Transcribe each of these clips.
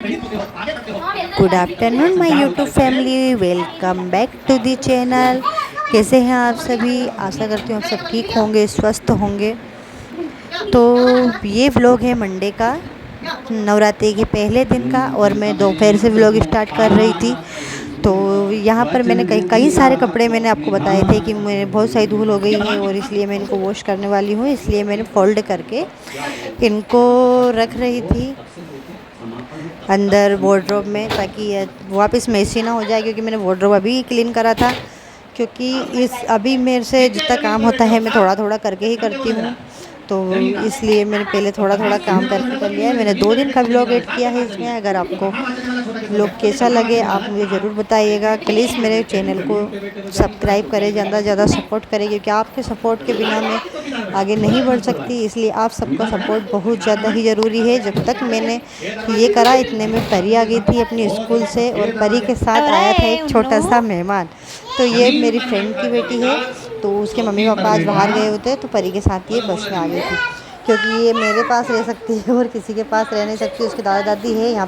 Good afternoon my YouTube family, welcome back to the channel. कैसे हैं आप सभी? आशा करती हूँ आप सब ठीक होंगे, स्वस्थ होंगे। तो ये व्लॉग है मंडे का, नवरात्रि के पहले दिन का, और मैं दोपहर से व्लॉग स्टार्ट कर रही थी। तो यहाँ पर मैंने कई सारे कपड़े मैंने आपको बताए थे कि मेरे बहुत सारी धूल हो गई है और इसलिए मैं इनको वॉश करने वाली हूँ, इसलिए मैंने फोल्ड करके इनको रख रही थी अंदर वार्डरोब में, ताकि ये वापस मैसी ना हो जाए, क्योंकि मैंने वार्डरोब अभी क्लीन करा था। क्योंकि इस अभी मेरे से जितना काम होता है मैं थोड़ा थोड़ा करके ही करती हूँ, तो इसलिए मैंने पहले थोड़ा थोड़ा काम करके कर लिया है। मैंने 2 दिन का व्लॉग ऐड किया है इसमें। अगर आपको व्लॉग कैसा लगे आप मुझे ज़रूर बताइएगा। प्लीज़ मेरे चैनल को सब्सक्राइब करें, ज़्यादा से ज़्यादा सपोर्ट करें, क्योंकि आपके सपोर्ट के बिना मैं आगे नहीं बढ़ सकती। इसलिए आप सबका सपोर्ट बहुत ज़्यादा ही ज़रूरी है। जब तक मैंने ये करा, इतने में परी आ गई थी अपनी स्कूल से, और परी के साथ आया था एक छोटा सा मेहमान। तो ये मेरी फ्रेंड की बेटी है, तो उसके मम्मी पापा आज बाहर गए होते, तो परी के साथ ये बस में आ गई थी। क्योंकि ये मेरे पास रह सकती है और किसी के पास रह नहीं सकती। उसके दादा दादी है यहाँ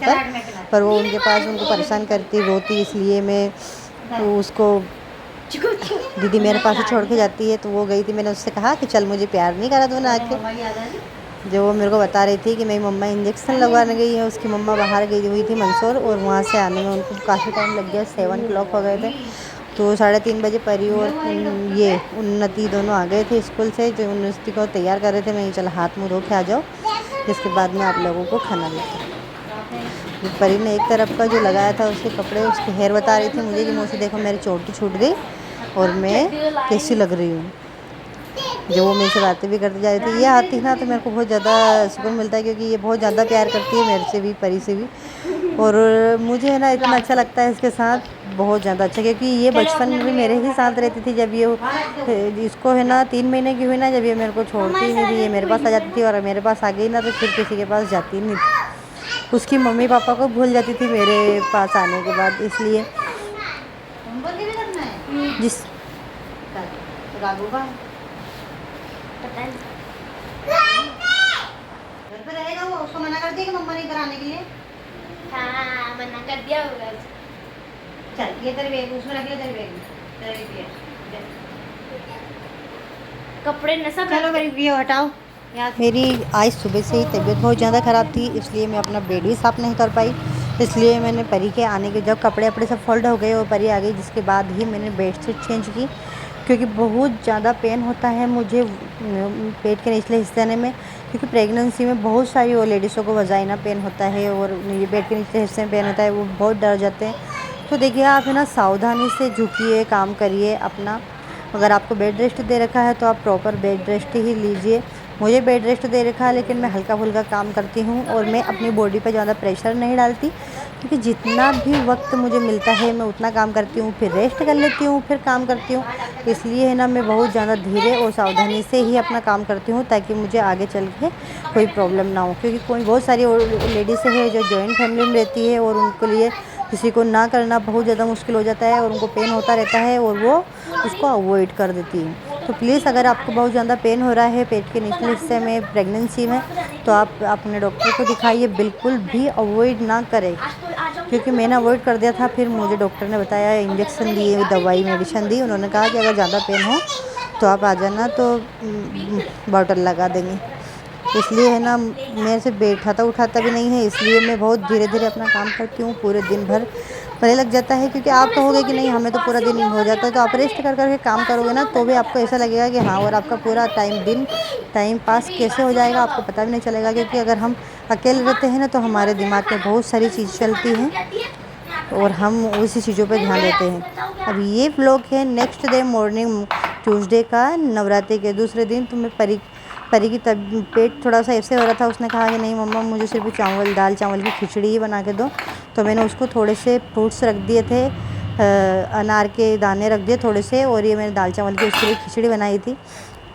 पर वो उनके पास उनको परेशान करती, रोती, इसलिए मैं तो उसको दीदी मेरे पास ही छोड़ के जाती है। तो वो गई थी, मैंने उससे कहा कि चल, मुझे प्यार नहीं करा तूने आके। जो वो मेरे को बता रही थी कि मेरी मम्मा इंजेक्शन लगवाने गई है, उसकी मम्मा बाहर गई हुई थी मंदसौर, और वहाँ से आने में उनको काफ़ी टाइम लग गया, 7 o'clock हो गए थे। तो 3:30 बजे परी और ये उन्नति दोनों आ गए थे स्कूल से। जो उन्नति को तैयार कर रहे थे, मैं चल हाथ मुँह धो के आ जाओ, जिसके बाद में आप लोगों को खाना देता हूँ। परी ने एक तरफ का जो लगाया था उसके कपड़े, उसकी हेयर बता रही थी मुझे कि मौसी देखो मेरी चोटी छूट गई और मैं कैसी लग रही हूँ। जो वो मेरे से बातें भी करती जा रही थी। ये आती ना तो मेरे को बहुत ज़्यादा सुकून मिलता है, क्योंकि ये बहुत ज़्यादा प्यार करती है मेरे से भी, परी से भी। और मुझे है ना इतना अच्छा लगता है इसके साथ, बहुत ज़्यादा अच्छा। क्योंकि ये बचपन में भी मेरे ही साथ रहती थी। जब ये इसको है ना 3 महीने की हुई ना, जब ये मेरे को छोड़ती ही नहीं थी, ये मेरे पास आ जाती थी, और मेरे पास आ गई ना तो फिर किसी के पास जाती नहीं थी। उसकी मम्मी पापा को भूल जाती थी मेरे पास आने के बाद। इसलिए जिस घर पे रहेगा वो, उसको मना कर दिया कि मम्मा नहीं कराने के लिए। हाँ, मना कर दिया होगा। चल ये तेरे बैग उसमें रख ले, तेरे बैग में तेरे कपड़े न सब चलो मेरी ये हटाओ। मेरी आज सुबह से ही तबीयत बहुत ज़्यादा ख़राब थी, इसलिए मैं अपना बेड भी साफ़ नहीं कर पाई। इसलिए मैंने परी के आने के, जब कपड़े अपने सब फोल्ड हो गए और परी आ गई, जिसके बाद ही मैंने बेडशीट चेंज की। क्योंकि बहुत ज़्यादा पेन होता है मुझे पेट के निचले हिस्से में, क्योंकि प्रेगनेंसी में बहुत सारी वो लेडीज़ों को वजाइना पेन होता है और ये पेट के निचले हिस्से में पेन होता है, वो बहुत डर जाते हैं। तो देखिए आप है ना सावधानी से झुकिए, काम करिए अपना। अगर आपको बेड रेस्ट दे रखा है तो आप प्रॉपर बेड रेस्ट ही लीजिए। मुझे बेड रेस्ट दे रखा है, लेकिन मैं हल्का फुल्का काम करती हूँ और मैं अपनी बॉडी पर ज़्यादा प्रेशर नहीं डालती, क्योंकि जितना भी वक्त मुझे मिलता है मैं उतना काम करती हूँ, फिर रेस्ट कर लेती हूँ, फिर काम करती हूँ। इसलिए है ना मैं बहुत ज़्यादा धीरे और सावधानी से ही अपना काम करती हूँ, ताकि मुझे आगे चल के कोई प्रॉब्लम ना हो। क्योंकि कोई बहुत सारी लेडीज़ है जो जॉइंट फैमिली में रहती है, और उनके लिए किसी को ना करना बहुत ज़्यादा मुश्किल हो जाता है, और उनको पेन होता रहता है और वो उसको अवॉइड कर देती है। तो प्लीज़ अगर आपको बहुत ज़्यादा पेन हो रहा है पेट के निचले हिस्से में प्रेगनेंसी में, तो आप अपने डॉक्टर को दिखाइए, बिल्कुल भी अवॉइड ना करें। क्योंकि मैंने अवॉइड कर दिया था, फिर मुझे डॉक्टर ने बताया, इंजेक्शन दिए, दवाई मेडिसिन दी। उन्होंने कहा कि अगर ज़्यादा पेन हो तो आप आ जाना, तो बॉटल लगा देंगे। इसलिए है ना मेरे से बैठाता उठाता भी नहीं है, इसलिए मैं बहुत धीरे धीरे अपना काम करती हूँ। पूरे दिन भर पहले लग जाता है, क्योंकि आप कहोगे कि नहीं हमें तो पूरा दिन हो जाता है, तो आप रेस्ट कर करके काम करोगे ना, तो भी आपको ऐसा लगेगा कि हाँ, और आपका पूरा टाइम पास कैसे हो जाएगा आपको पता भी नहीं चलेगा। क्योंकि अगर हम अकेले रहते हैं ना, तो हमारे दिमाग में बहुत सारी चीज़ चलती हैं और हम उसी चीज़ों पर ध्यान देते हैं। अब ये व्लॉग है नेक्स्ट डे मॉर्निंग, ट्यूसडे का, नवरात्रि के दूसरे दिन। तो मैं परी की पेट थोड़ा सा ऐसे हो रहा था, उसने कहा कि नहीं मम्मा मुझे सिर्फ दाल चावल की खिचड़ी ही बना के दो। तो मैंने उसको थोड़े से फ्रूट्स रख दिए थे, अनार के दाने रख दिए थोड़े से, और ये मैंने दाल चावल की उसके लिए खिचड़ी बनाई थी।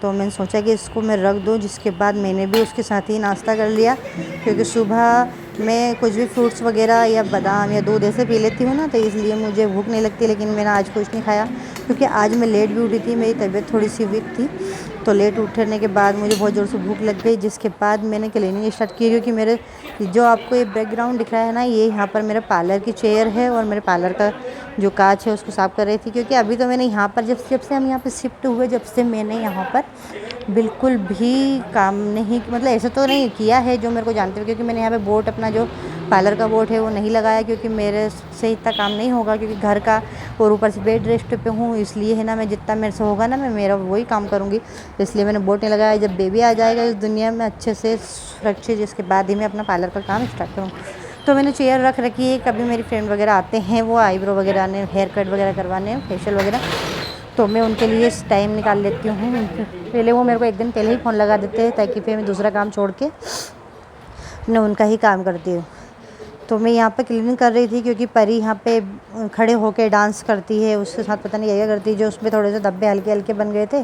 तो मैंने सोचा कि इसको मैं रख दूँ, जिसके बाद मैंने भी उसके साथ ही नाश्ता कर लिया। क्योंकि सुबह मैं कुछ भी फ्रूट्स वगैरह या बादाम या दूध ऐसे पी लेती हूँ ना, तो इसलिए मुझे भूख नहीं लगती। लेकिन मैंने आज कुछ नहीं खाया, क्योंकि आज मैं लेट भी उठी थी, मेरी तबीयत थोड़ी सी वीक थी। तो लेट उठने के बाद मुझे बहुत ज़ोर से भूख लग गई, जिसके बाद मैंने क्लीनिंग स्टार्ट की। क्योंकि मेरे जो आपको ये बैकग्राउंड दिख रहा है ना, ये यहाँ पर मेरे पार्लर की चेयर है और मेरे पार्लर का जो कांच है उसको साफ़ कर रही थी। क्योंकि अभी तो मैंने यहाँ पर जब से हम यहाँ पर शिफ्ट हुए, जब से मैंने यहाँ पर बिल्कुल भी काम नहीं, मतलब ऐसा तो नहीं किया है जो मेरे को जानते हो। क्योंकि मैंने यहाँ पे बोर्ड, अपना जो पार्लर का बोर्ड है वो नहीं लगाया, क्योंकि मेरे से इतना काम नहीं होगा। क्योंकि घर का और ऊपर से बेड रेस्ट पे हूँ, इसलिए है ना, मैं जितना मेरे से होगा ना, मैं मेरा वही काम करूँगी। इसलिए मैंने बोर्ड नहीं लगाया। जब बेबी आ जाएगा इस दुनिया में अच्छे से सुरक्षित, जिसके बाद ही मैं अपना पार्लर का काम स्टार्ट करूँ। तो मैंने चेयर रख रखी है। कभी मेरी फ्रेंड वगैरह आते हैं, वो आईब्रो वगैरह आने, हेयर कट वगैरह करवाने, फेशियल वगैरह, तो मैं उनके लिए टाइम निकाल लेती हूँ। पहले वो मेरे को एक दिन पहले ही फ़ोन लगा देते हैं, ताकि फिर मैं दूसरा काम छोड़ के मैं उनका ही काम करती हूँ। तो मैं यहाँ पे क्लीनिंग कर रही थी, क्योंकि परी यहाँ पे खड़े होके डांस करती है, उसके साथ पता नहीं क्या करती है, जो उसमें थोड़े से धब्बे हल्के हल्के बन गए थे।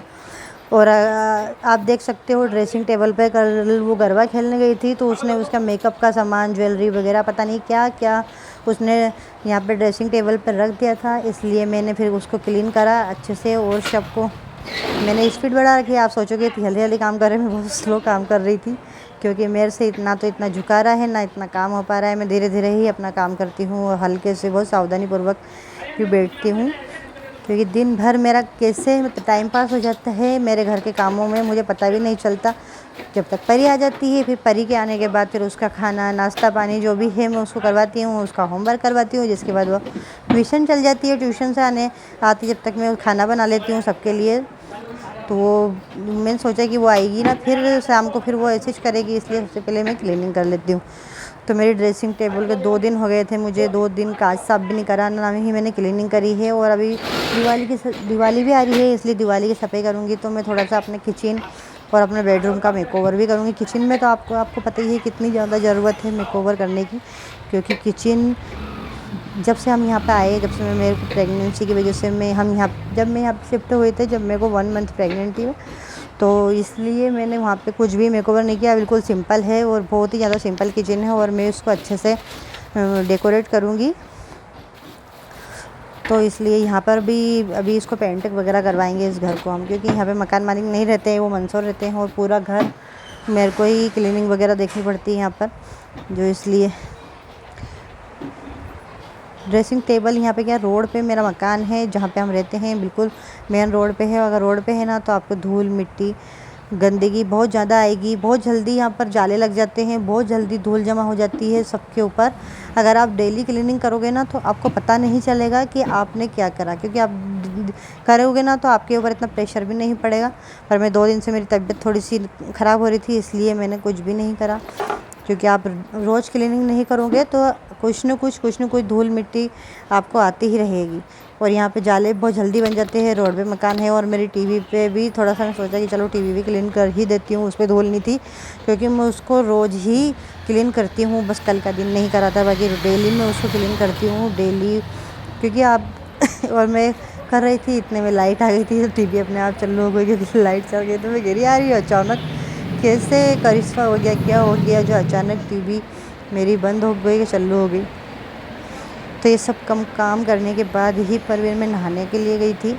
और आप देख सकते हो ड्रेसिंग टेबल पे कल वो गरबा खेलने गई थी, तो उसने उसका मेकअप का सामान, ज्वेलरी वगैरह, पता नहीं क्या क्या उसने यहाँ पे ड्रेसिंग टेबल पर रख दिया था। इसलिए मैंने फिर उसको क्लीन करा अच्छे से, और सबको मैंने स्पीड बढ़ा रखी है। आप सोचोगे कि जल्दी जल्दी काम कर रहे हैं, मैं बहुत स्लो काम कर रही थी। क्योंकि मेरे से इतना झुका रहा है ना, इतना काम हो पा रहा है। मैं धीरे धीरे ही अपना काम करती हूँ और हल्के से, बहुत सावधानीपूर्वक भी बैठती हूँ। क्योंकि दिन भर मेरा कैसे टाइम पास हो जाता है मेरे घर के कामों में, मुझे पता भी नहीं चलता। जब तक परी आ जाती है, फिर परी के आने के बाद फिर उसका खाना, नाश्ता पानी जो भी है मैं उसको करवाती हूँ, उसका होमवर्क करवाती हूँ। जिसके बाद वो ट्यूशन चल जाती है। ट्यूशन से आती जब तक मैं खाना बना लेती हूँ सबके लिए। तो वो मैंने सोचा कि वो आएगी ना, फिर शाम को फिर वो ऐसे ही करेगी, इसलिए सबसे पहले मैं क्लीनिंग कर लेती हूँ। तो मेरी ड्रेसिंग टेबल के 2 दिन हो गए थे, मुझे 2 दिन कांच साफ भी नहीं करा, ना ही मैंने क्लीनिंग करी है। और अभी दिवाली भी आ रही है, इसलिए दिवाली की सफाई करूँगी। तो मैं थोड़ा सा अपने किचन और अपने बेडरूम का मेकओवर भी करूँगी। किचन में तो आपको पता ही है कितनी ज़्यादा ज़रूरत है मेकओवर करने की। क्योंकि किचन, जब से हम यहाँ पे आए, जब से मैं, मेरे को प्रेगनेंसी की वजह से जब मैं यहाँ पे शिफ्ट हुए थे, जब मेरे को 1 मंथ प्रेग्नेंट थी, तो इसलिए मैंने वहाँ पे कुछ भी मेकओवर नहीं किया। बिल्कुल सिंपल है और बहुत ही ज़्यादा सिंपल किचन है, और मैं उसको अच्छे से डेकोरेट करूँगी। तो इसलिए यहाँ पर भी अभी इसको पेंट वगैरह करवाएंगे इस घर को हम। क्योंकि यहाँ पे मकान मालिक नहीं रहते हैं, वो मंसूर रहते हैं, और पूरा घर मेरे को ही क्लीनिंग वगैरह देखनी पड़ती है यहाँ पर, जो इसलिए। ड्रेसिंग टेबल यहाँ पे क्या, रोड पे मेरा मकान है जहाँ पे हम रहते हैं, बिल्कुल मेन रोड पे है। अगर रोड पे है ना, तो आपको धूल मिट्टी गंदगी बहुत ज़्यादा आएगी। बहुत जल्दी यहाँ पर जाले लग जाते हैं, बहुत जल्दी धूल जमा हो जाती है सबके ऊपर। अगर आप डेली क्लीनिंग करोगे ना, तो आपको पता नहीं चलेगा कि आपने क्या करा। क्योंकि आप करोगे ना, तो आपके ऊपर इतना प्रेशर भी नहीं पड़ेगा। पर मैं 2 दिन से मेरी तबीयत थोड़ी सी ख़राब हो रही थी, इसलिए मैंने कुछ भी नहीं करा। क्योंकि आप रोज़ क्लीनिंग नहीं करोगे तो कुछ न कुछ धूल मिट्टी आपको आती ही रहेगी। और यहाँ पे जाले बहुत जल्दी बन जाते हैं। रोड पे मकान है, और मेरी टीवी पे भी थोड़ा सा मैं सोचा कि चलो टीवी भी क्लीन कर ही देती हूँ। उस पर धूल नहीं थी, क्योंकि मैं उसको रोज़ ही क्लीन करती हूँ। बस कल का दिन नहीं करा था, बाकी डेली मैं उसको क्लीन करती हूँ डेली। क्योंकि आप और मैं कर रही थी, इतने में लाइट आ गई थी, तो टीवी अपने आप चालू हो गई। क्योंकि लाइट चल गई तो मैं गिरी आ रही हूँ अचानक। कैसे करिश्मा हो गया, क्या हो गया, जो अचानक टीवी मेरी बंद हो गई, चालू हो गई। तो ये सब काम करने के बाद ही परवीन मैं नहाने के लिए गई थी।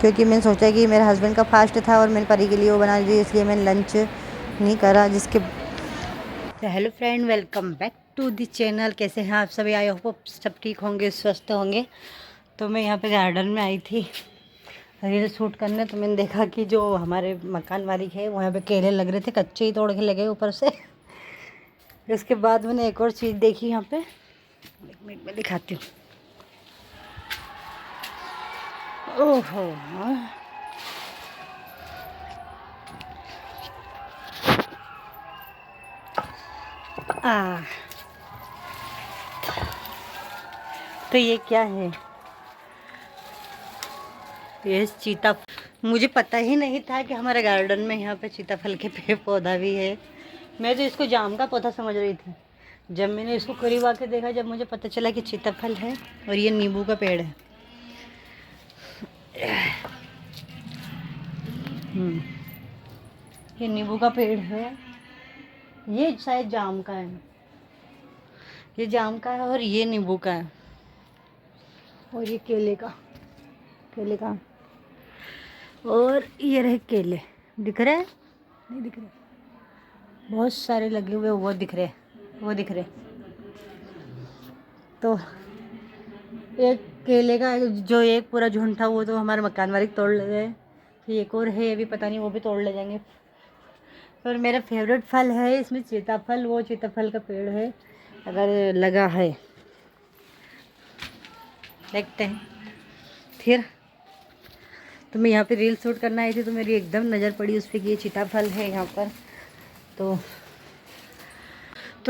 क्योंकि मैंने सोचा कि मेरे हस्बैंड का फास्ट था और मैंने परी के लिए वो बना दी, इसलिए मैंने लंच नहीं करा। जिसके तो hello friend, welcome back to the channel. कैसे हैं आप सभी? आई होप सब ठीक होंगे, स्वस्थ होंगे। तो मैं यहाँ पे गार्डन में आई थी रील शूट करने। तो मैंने देखा कि जो हमारे मकान मालिक है, वहाँ पे केले लग रहे थे, कच्चे ही तोड़ के लगे ऊपर से। उसके बाद मैंने एक और चीज़ देखी यहाँ पे, एक मिनट में दिखाती हूँ। ओहो, तो ये क्या है? ये चीता, मुझे पता ही नहीं था कि हमारे गार्डन में यहाँ पे सीताफल के पेड़ पौधा भी है। मैं तो इसको जाम का पौधा समझ रही थी। जब मैंने इसको करीब आके देखा, जब मुझे पता चला कि सीताफल है, और ये नींबू का पेड़ है। ये नींबू का पेड़ है, ये शायद जाम का है। ये जाम का है और ये नींबू का है, और ये केले का। और ये रहे केले, दिख रहे हैं? नहीं दिख रहे, बहुत सारे लगे हुए वो दिख रहे, वो दिख रहे। तो एक केले का जो एक पूरा झुंड था वो तो हमारे मकान वाले तोड़ ले गए, फिर एक और है अभी पता नहीं, वो भी तोड़ ले जाएंगे। पर मेरा फेवरेट फल है इसमें सीताफल, वो सीताफल का पेड़ है अगर लगा है, देखते हैं। फिर तो मैं यहाँ पे रील शूट करना आई थी तो मेरी एकदम नज़र पड़ी उस पर कि ये सीताफल है यहाँ पर। तो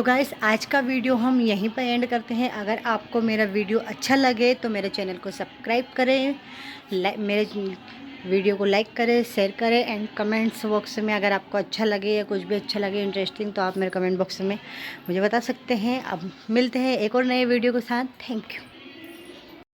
गाइस आज का वीडियो हम यहीं पर एंड करते हैं। अगर आपको मेरा वीडियो अच्छा लगे तो मेरे चैनल को सब्सक्राइब करें, मेरे वीडियो को लाइक करें, शेयर करें एंड कमेंट्स बॉक्स में अगर आपको अच्छा लगे या कुछ भी अच्छा लगे इंटरेस्टिंग तो आप मेरे कमेंट बॉक्स में मुझे बता सकते हैं। अब मिलते हैं एक और नए वीडियो के साथ। Thank you.